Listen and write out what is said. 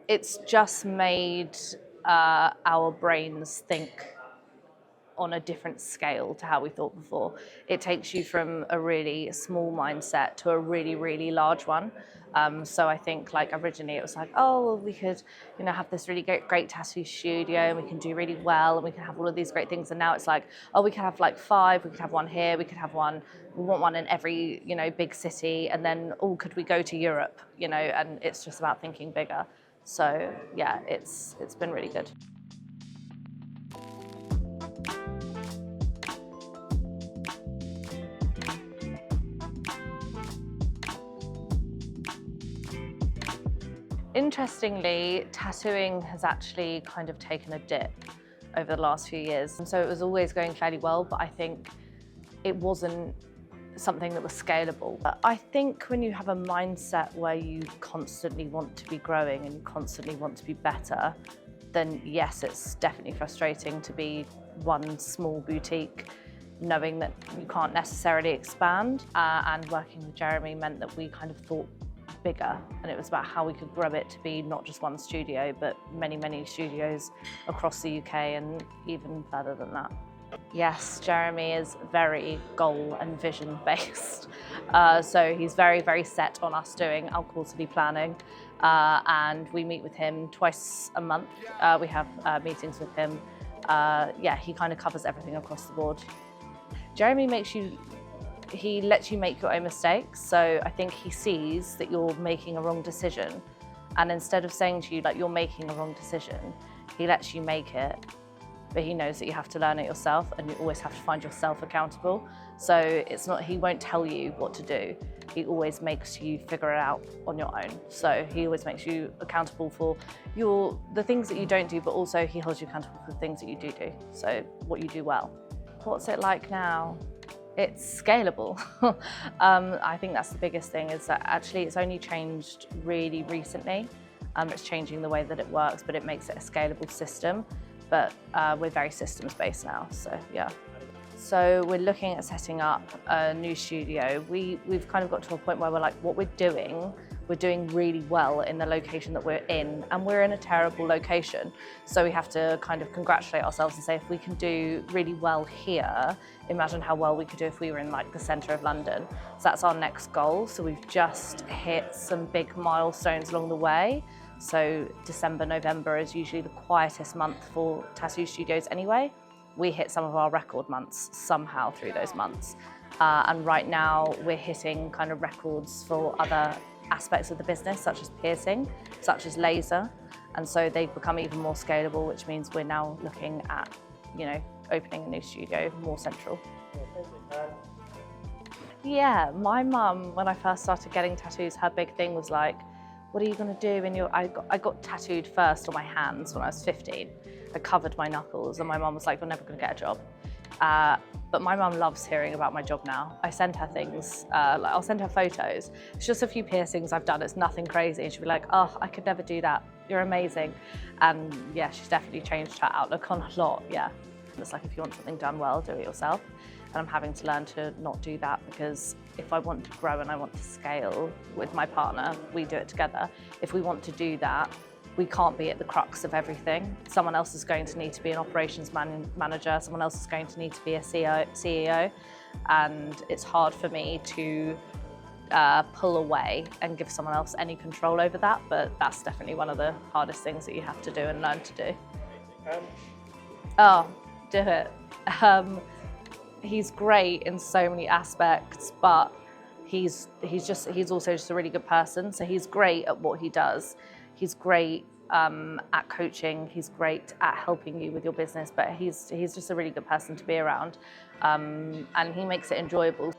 It's just made our brains think on a different scale to how we thought before. It takes you from a really small mindset to a really, really large one. So I think like originally it was like, oh, well, we could, have this really great tattoo studio and we can do really well and we can have all of these great things. And now it's like, oh, we could have like 5, we could have one here, we could have one, we want one in every, big city. And then, oh, could we go to Europe, and it's just about thinking bigger. So yeah, it's been really good. Interestingly, tattooing has actually kind of taken a dip over the last few years. And so it was always going fairly well, but I think it wasn't something that was scalable. But I think when you have a mindset where you constantly want to be growing and you constantly want to be better, then yes, it's definitely frustrating to be one small boutique, knowing that you can't necessarily expand. And working with Jeremy meant that we kind of thought bigger, and it was about how we could grow it to be not just one studio, but many, many studios across the UK and even further than that. Yes, Jeremy is very goal and vision based. So he's very, very set on us doing our quarterly planning. And we meet with him twice a month. We have meetings with him. He kind of covers everything across the board. Jeremy he lets you make your own mistakes. So I think he sees that you're making a wrong decision. And instead of saying to you, like, you're making a wrong decision, he lets you make it. But he knows that you have to learn it yourself and you always have to find yourself accountable. So he won't tell you what to do. He always makes you figure it out on your own. So he always makes you accountable for the things that you don't do, but also he holds you accountable for the things that you do. So what you do well. What's it like now? It's scalable. I think that's the biggest thing, is that actually it's only changed really recently. It's changing the way that it works, but it makes it a scalable system. But we're very systems based now, so yeah. So we're looking at setting up a new studio. We've kind of got to a point where we're like, what we're doing really well in the location that we're in, and we're in a terrible location. So we have to kind of congratulate ourselves and say, if we can do really well here, imagine how well we could do if we were in like the centre of London. So that's our next goal. So we've just hit some big milestones along the way. So December, November is usually the quietest month for tattoo studios anyway. We hit some of our record months somehow through those months. And right now we're hitting kind of records for other aspects of the business, such as piercing, such as laser. And so they've become even more scalable, which means we're now looking at, opening a new studio more central. Yeah, my mum, when I first started getting tattoos, her big thing was like, what are you going to do? I got tattooed first on my hands when I was 15. I covered my knuckles, and my mum was like, you're never going to get a job. But my mum loves hearing about my job now. I send her things, I'll send her photos. It's just a few piercings I've done, it's nothing crazy. And she'll be like, oh, I could never do that. You're amazing. And yeah, she's definitely changed her outlook on a lot, yeah. It's like, if you want something done well, do it yourself. And I'm having to learn to not do that, because if I want to grow and I want to scale with my partner, we do it together. If we want to do that, we can't be at the crux of everything. Someone else is going to need to be an operations manager, someone else is going to need to be a CEO, and it's hard for me to pull away and give someone else any control over that, but that's definitely one of the hardest things that you have to do and learn to do. Do it. He's great in so many aspects, but he's also just a really good person. So he's great at what he does. He's great at coaching. He's great at helping you with your business, but he's just a really good person to be around, and he makes it enjoyable.